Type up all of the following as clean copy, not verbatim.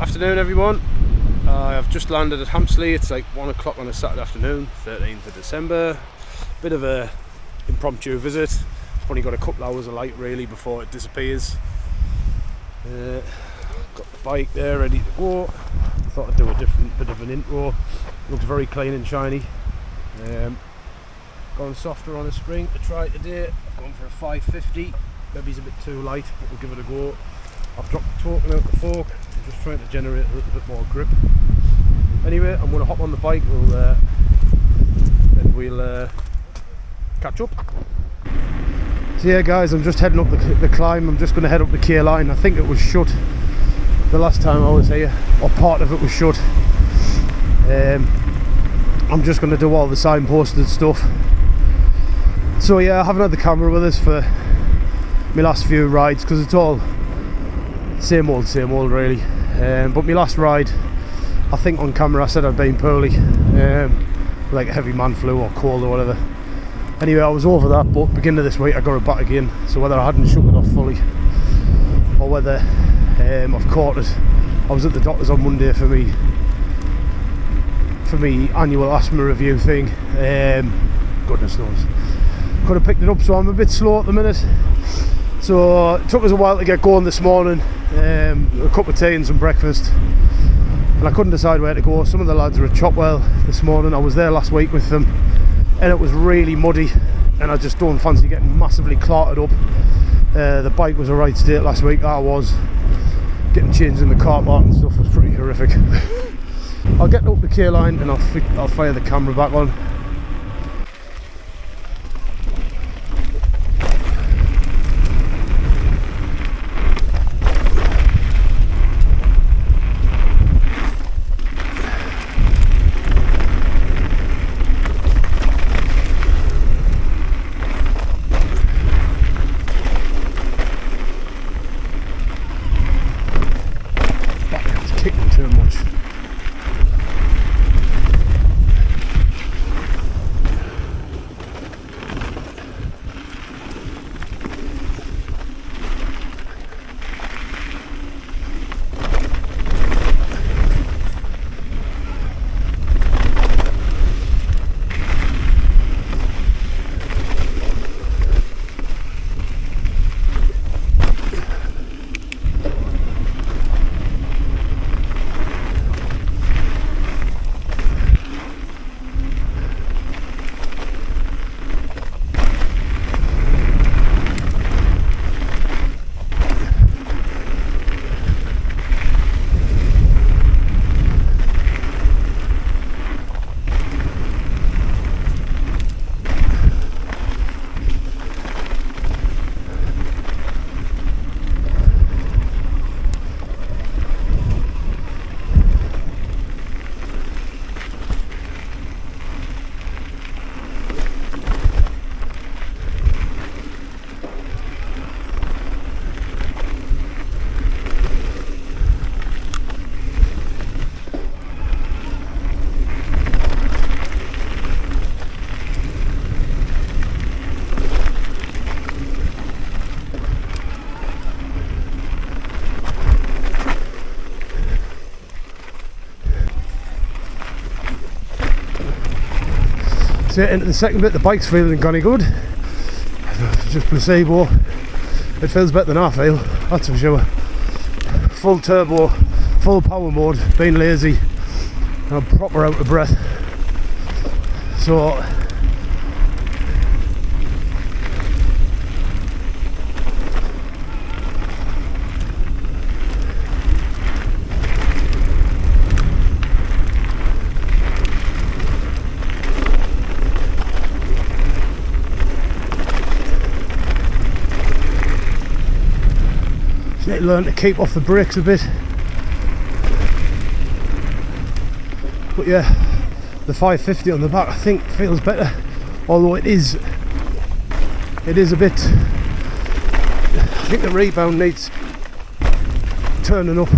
Afternoon everyone. I've just landed at Hamsterley. It's like 1 o'clock on a Saturday afternoon, 13th of December. Bit of a impromptu visit. Only got a couple hours of light really before it disappears. Got the bike there ready to go. Thought I'd do a different bit of an intro. Looks very clean and shiny. Gone softer on a spring to try today. I've gone for a 550. Maybe it's a bit too light, but we'll give it a go. I've dropped the token out the fork. I'm just trying to generate a little bit more grip. Anyway, I'm going to hop on the bike. We'll catch up. So yeah guys, I'm just heading up the climb. I'm just going to head up the K line. I think it was shut the last time I was here, or part of it was shut. I'm just going to do all the signposted stuff. So yeah, I haven't had the camera with us for my last few rides because it's all same old really. But my last ride, I think on camera I said I'd been poorly, like a heavy man flu or cold or whatever. Anyway, I was over that, but beginning of this week I got it back again. So whether I hadn't shook it off fully or whether I've caught it. I was at the doctor's on Monday for me annual asthma review thing. Goodness knows, could have picked it up, so I'm a bit slow at the minute. So it took us a while to get going this morning. A cup of tea and some breakfast, and I couldn't decide where to go. Some of the lads were at Chopwell this morning. I was there last week with them and it was really muddy and I just don't fancy getting massively clotted up. The bike was a right state last week. I was getting changed in the car park and stuff was pretty horrific. I'll get up the K line and I'll fire the camera back on. Kicking too much. So into the second bit, the bike's feeling kinda good. Just placebo. It feels better than I feel, that's for sure. Full turbo, full power mode, being lazy, and I'm proper out of breath. So need to learn to keep off the brakes a bit. But yeah, the 550 on the back I think feels better, although it is a bit, I think the rebound needs turning up,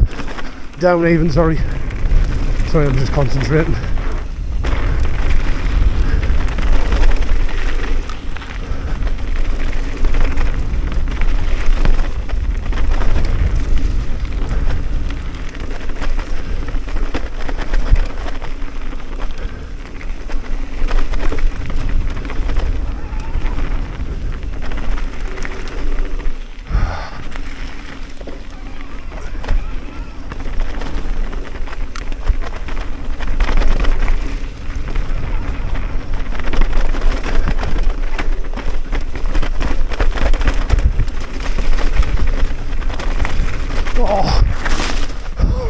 down even, sorry, I'm just concentrating.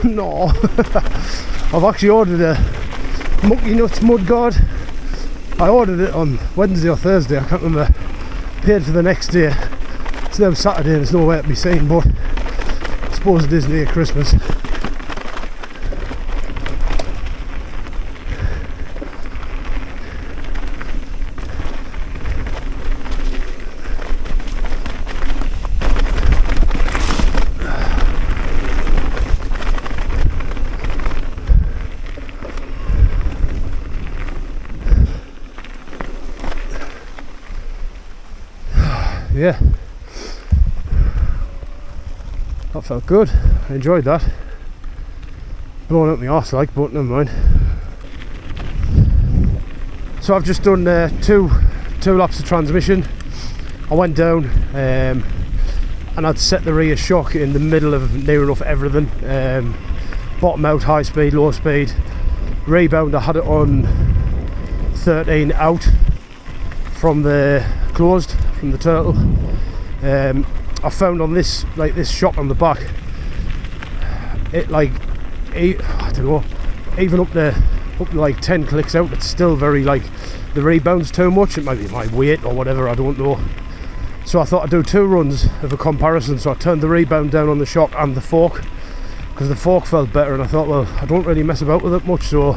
No. I've actually ordered a monkey nuts mud guard. I ordered it on Wednesday or Thursday, I can't remember. Paid for the next day. It's now Saturday and there's nowhere to be seen, but I suppose it is near Christmas. Yeah, that felt good. I enjoyed that. Blowing up my arse like, but never mind. So I've just done two laps of transmission. I went down and I'd set the rear shock in the middle of near enough everything. Bottom out, high speed, low speed. Rebound, I had it on 13 out from the closed from the turtle. I found on this shock on the back, it like I don't know, even up to like 10 clicks out, it's still very like the rebound's too much. It might be my weight or whatever, I don't know. So I thought I'd do 2 runs of a comparison. So I turned the rebound down on the shock and the fork, because the fork felt better, and I thought, well, I don't really mess about with it much. So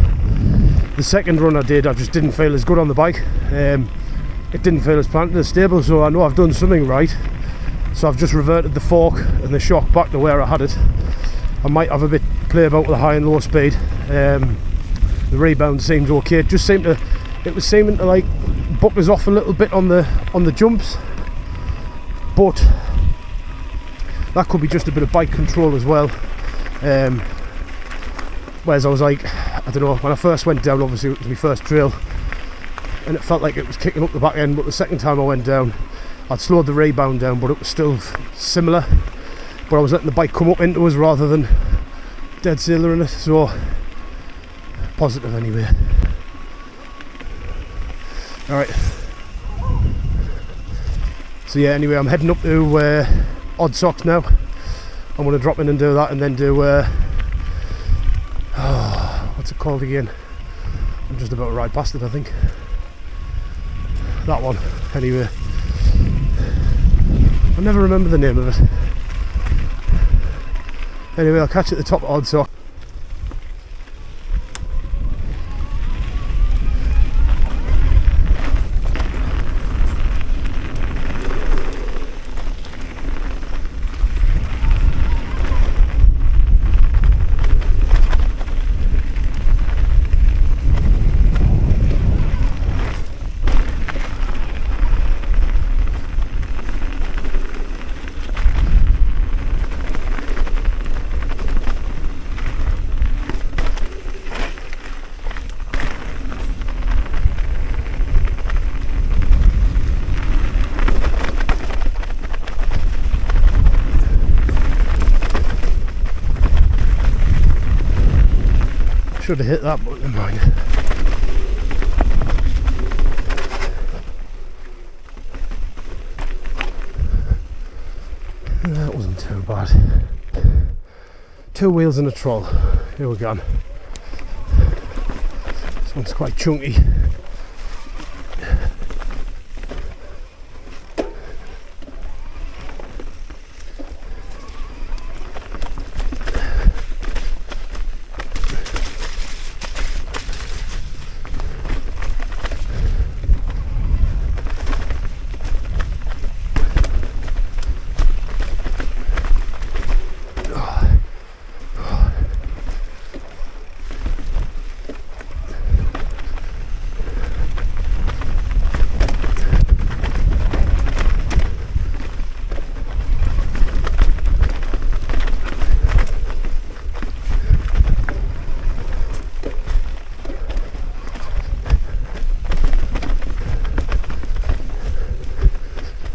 the second run I did, I just didn't feel as good on the bike. It didn't feel as planted as stable, so I know I've done something right. So I've just reverted the fork and the shock back to where I had it. I might have a bit play about with the high and low speed. The rebound seems okay. It was seeming to like buck us off a little bit on the jumps, but that could be just a bit of bike control as well. Whereas I was like, I don't know, when I first went down, obviously it was my first trail, and it felt like it was kicking up the back end, but the second time I went down, I'd slowed the rebound down, but it was still similar. But I was letting the bike come up into us rather than dead sailor in it, so positive anyway. Alright. So yeah, anyway, I'm heading up to Odd Socks now. I'm going to drop in and do that, and then do what's it called again? I'm just about to ride past it, I think. That one, anyway. I never remember the name of it. Anyway, I'll catch you at the top of Odd Sock. Should have hit that, but never mind. That wasn't too bad. 2 wheels and a troll. Here we go. This one's quite chunky.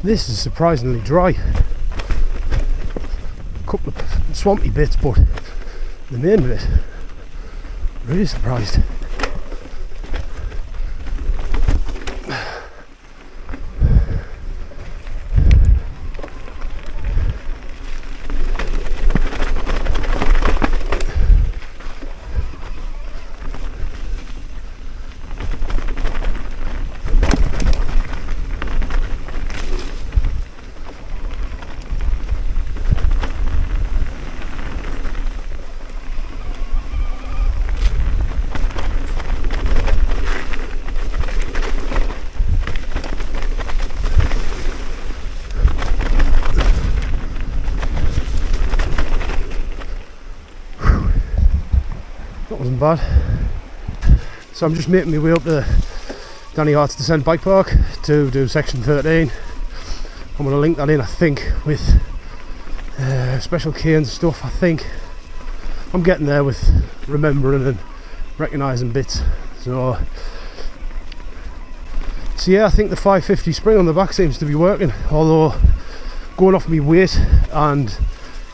This is surprisingly dry. A couple of swampy bits, but the main bit, really surprised. That wasn't bad. So I'm just making my way up to Danny Hart's Descent Bike Park to do section 13. I'm going to link that in, I think, with Special K and stuff. I think I'm getting there with remembering and recognising bits. So yeah, I think the 550 spring on the back seems to be working, although going off my weight and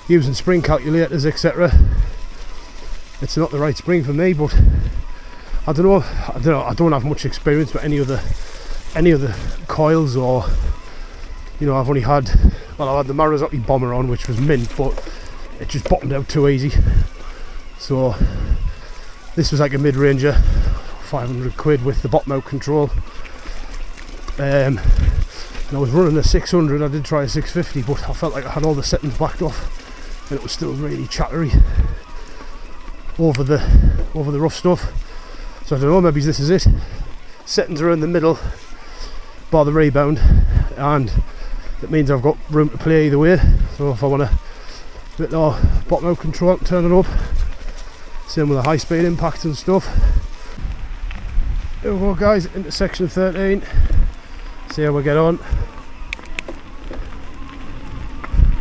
using spring calculators, etc., it's not the right spring for me. But I don't know, I don't have much experience with any other coils, or, you know, I've only had, well, I had the Marazaki Bomber on, which was mint, but it just bottomed out too easy. So this was like a mid-ranger, 500 quid with the bottom out control. And I was running a 600, I did try a 650, but I felt like I had all the settings backed off and it was still really chattery over the rough stuff. So I don't know, maybe this is it. Settings are in the middle bar the rebound, and it means I've got room to play either way. So if I want a bit more bottom out control, I can turn it up. Same with the high speed impacts and stuff. Here we go, guys, into section 13. See how we get on.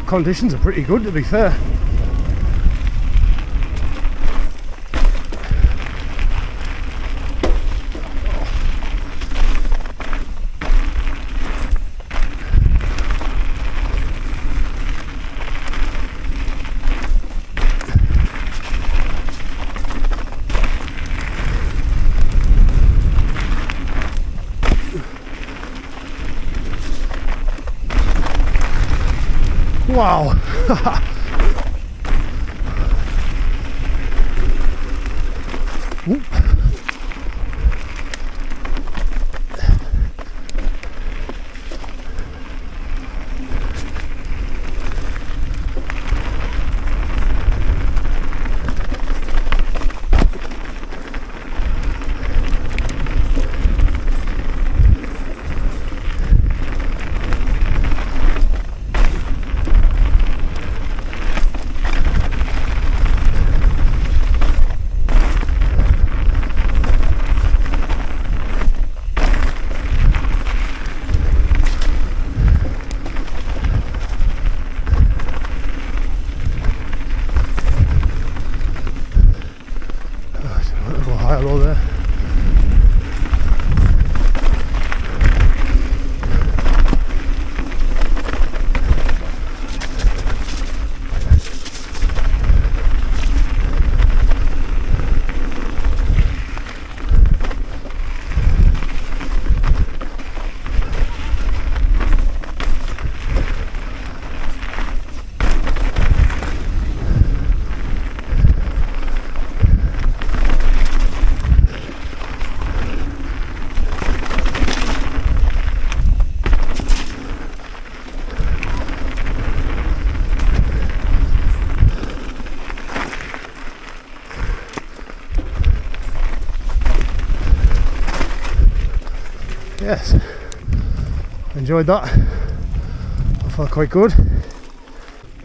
Conditions are pretty good, to be fair. Wow. Whoop. Yes, enjoyed that. I felt quite good.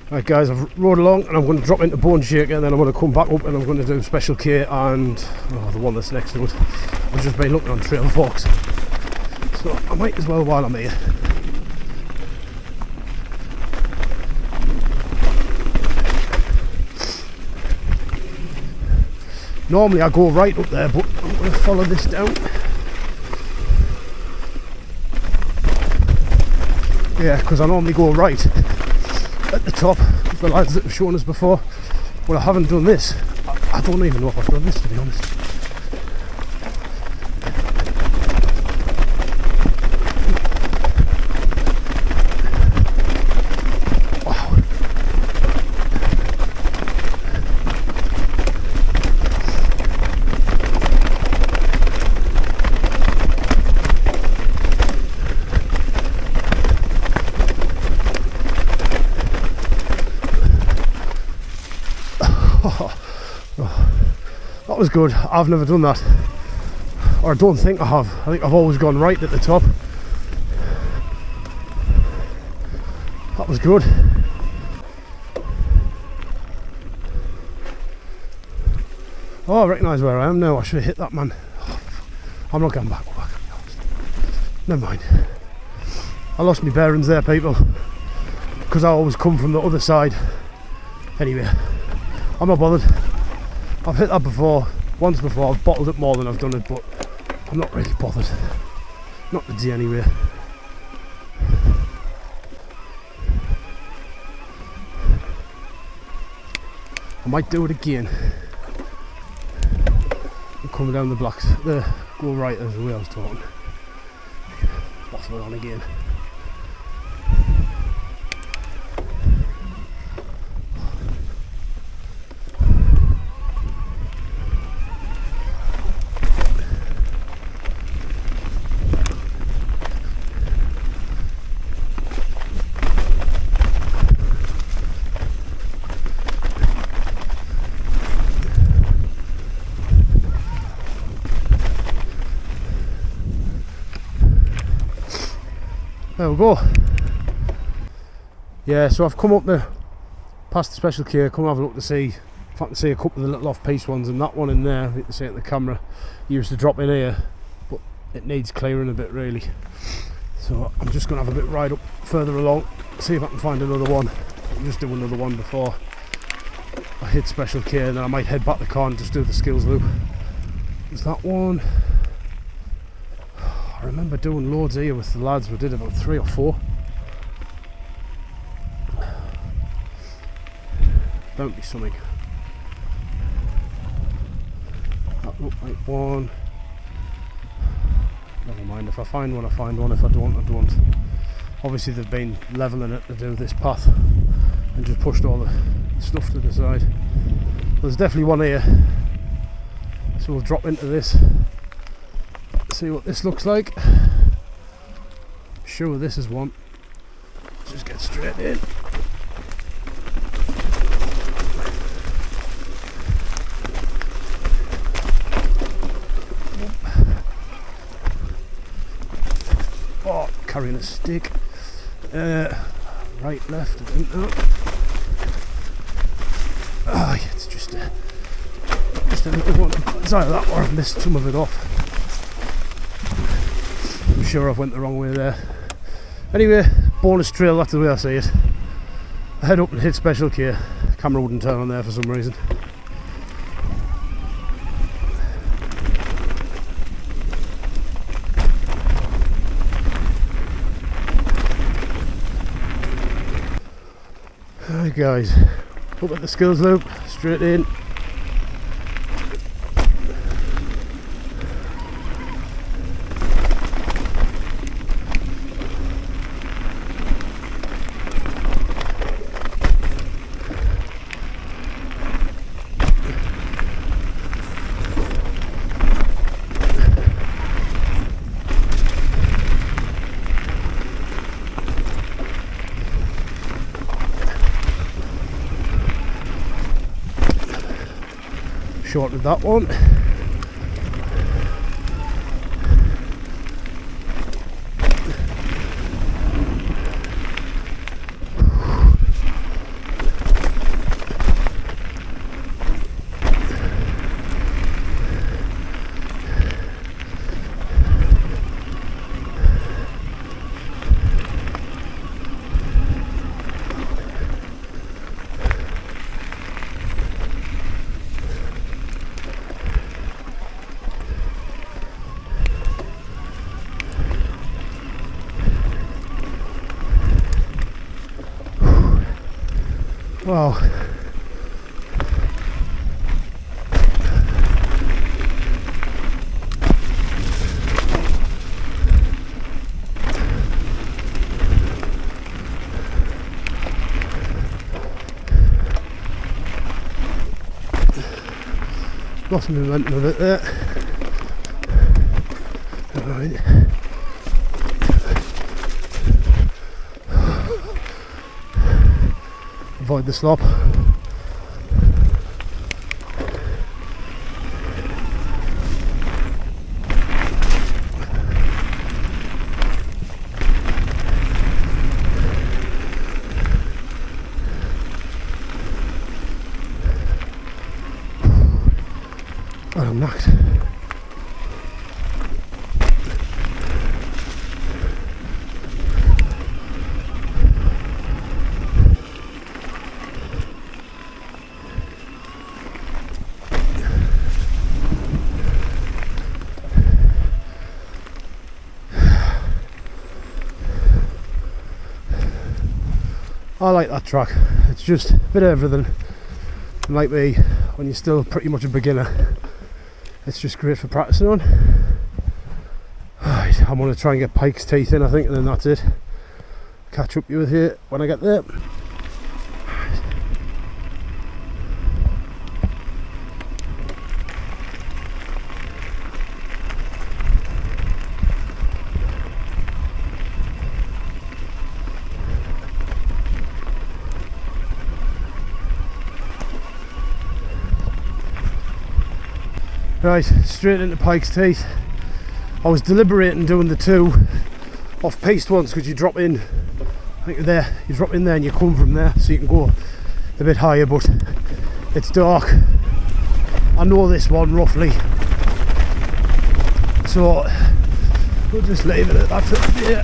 Right guys, I've rode along and I'm going to drop into Bone Shaker, and then I'm going to come back up and I'm going to do Special K and the one that's next to it. I've just been looking on Trail Fox, so I might as well while I'm here. Normally I go right up there, but I'm going to follow this down. Yeah, because I normally go right at the top, the lads that have shown us before. Well, I haven't done this. I don't even know if I've done this, to be honest. That was good. I've never done that, or I don't think I have. I think I've always gone right at the top. That was good. Oh, I recognise where I am now. I should have hit that man. I'm not going back. Never mind. I lost my bearings there, people, because I always come from the other side. Anyway, I'm not bothered. I've hit that before, once before. I've bottled it more than I've done it, but I'm not really bothered. Not today anyway. I might do it again. I'm coming down the blocks, the go right as the way I was talking. Bottle it on again. There we go. Yeah, so I've come up the past the special care, come have a look to see if I can see a couple of the little off-piste ones, and that one in there, you can see it in the camera, used to drop in here, but it needs clearing a bit really. So I'm just going to have a bit ride up further along, see if I can find another one. I'll just do another one before I hit special care, and then I might head back to the car and just do the skills loop. There's that one. I remember doing loads here with the lads. We did about 3 or 4. Don't be something. That looked like one. Never mind, if I find one I find one, if I don't I don't. Obviously they've been levelling it to do this path and just pushed all the stuff to the side. There's definitely one here, so we'll drop into this, see what this looks like. Sure, this is one. Just get straight in. Oh, carrying a stick. Right, left, I think that. Oh, yeah, it's just a little one. Sorry, that one, I've missed some of it off. I'm sure I've went the wrong way there. Anyway, bonus trail, that's the way I see it. I head up and hit special care. Camera wouldn't turn on there for some reason. Alright guys, up at the skills loop, straight in. Shorted that one. Wow. Lost some momentum of it there. Right. Avoid the slop. And I'm knackered. I like that track. It's just a bit of everything. And like me, when you're still pretty much a beginner, it's just great for practicing on. Right, I'm going to try and get Pike's Teeth in, I think, and then that's it. Catch up with you when I get there. Right, straight into Pike's Teeth. I was deliberating doing the 2 off-piste ones because you drop in, I think there, you drop in there and you come from there, so you can go a bit higher, but it's dark. I know this one roughly, so we'll just leave it at that for there.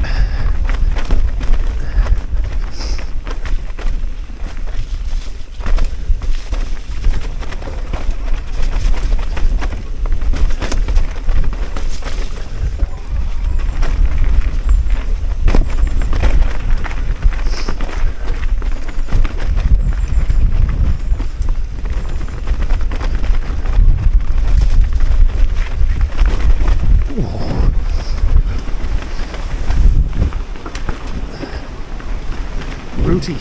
Rooty.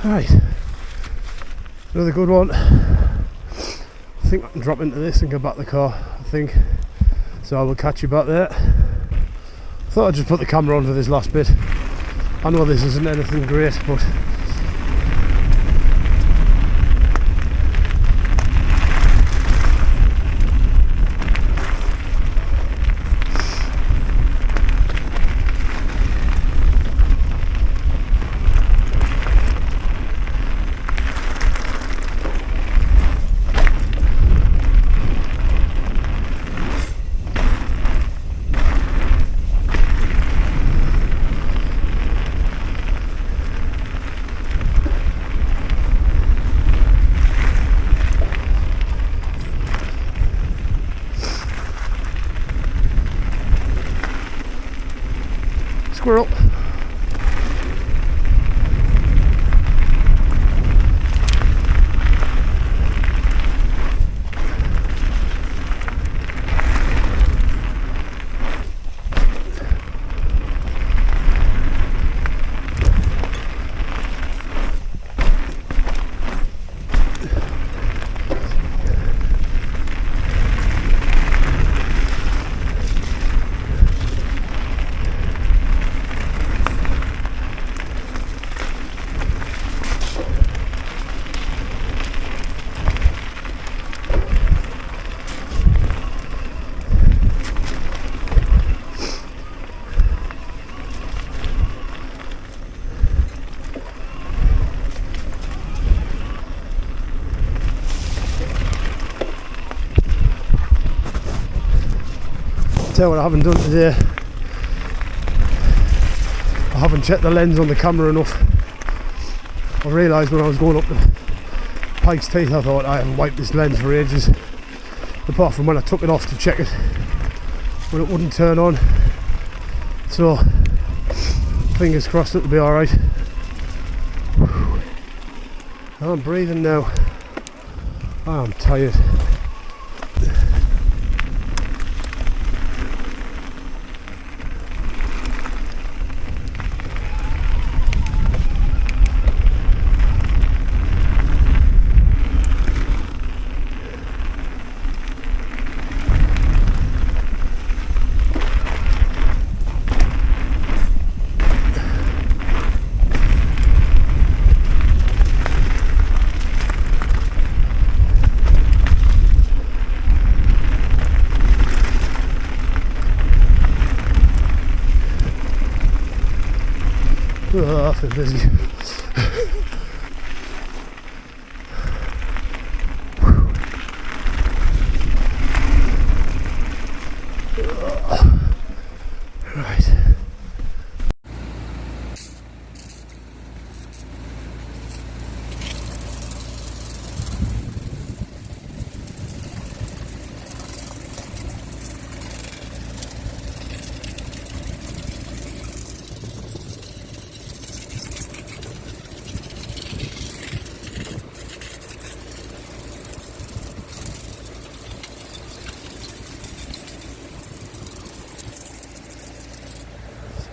Right, another good one. I think I can drop into this and get back to the car, I think. So I will catch you back there. Thought I'd just put the camera on for this last bit. I know this isn't anything great, but squirrel. Tell you what I haven't done today. haven't checked the lens on the camera enough. I realised when I was going up the Pike's Teeth, I thought I haven't wiped this lens for ages, apart from when I took it off to check it, but it wouldn't turn on. So fingers crossed it'll be alright. I'm breathing now. I'm tired. Oh, I feel dizzy. Right.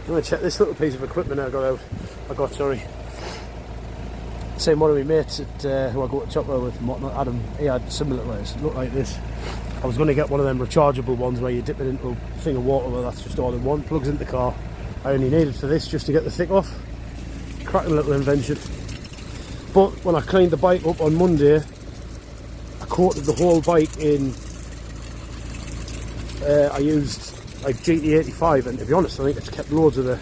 I'm going to check this little piece of equipment I got, same one of my mates at, who I go to chopper with, Adam. He had similar ones, look like this. I was going to get one of them rechargeable ones where you dip it into a thing of water, where that's just all in one, plugs into the car. I only needed for this just to get the thick off. Cracking little invention. But when I cleaned the bike up on Monday, I coated the whole bike in, I used like GT85, and to be honest I think it's kept loads of the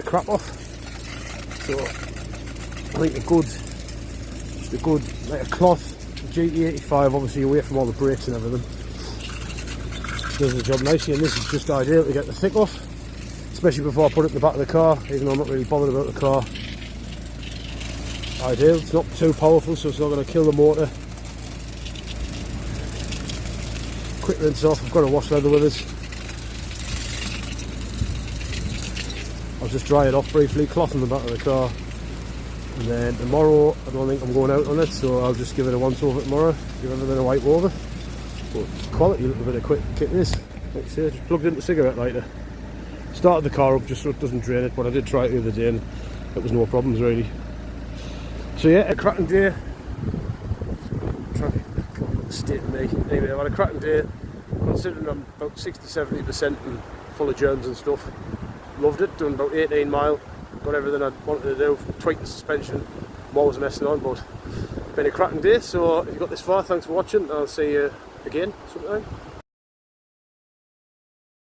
crap off. So I think a good like a cloth GT85, obviously away from all the brakes and everything, does the job nicely, and this is just ideal to get the thick off, especially before I put it in the back of the car, even though I'm not really bothered about the car. Ideal, it's not too powerful so it's not going to kill the motor. Quick rinse off, I've got a wash leather with us. I'll just dry it off briefly, cloth in the back of the car, and then tomorrow I don't think I'm going out on it, so I'll just give it a once over tomorrow, give everything a wipe over. But quality little bit of quick kit this. Like I say, I just plugged in the cigarette lighter, started the car up just so it doesn't drain it, but I did try it the other day and it was no problems really. So yeah, a cracking day. Trying to state of me. Anyway, I've had a cracking day, considering I'm about 60-70% and full of germs and stuff. Loved it, doing about 18 mile, got everything I wanted to do, tweaked the suspension, I'm always messing on, but been a cracking day. So if you got this far, thanks for watching, I'll see you again sometime.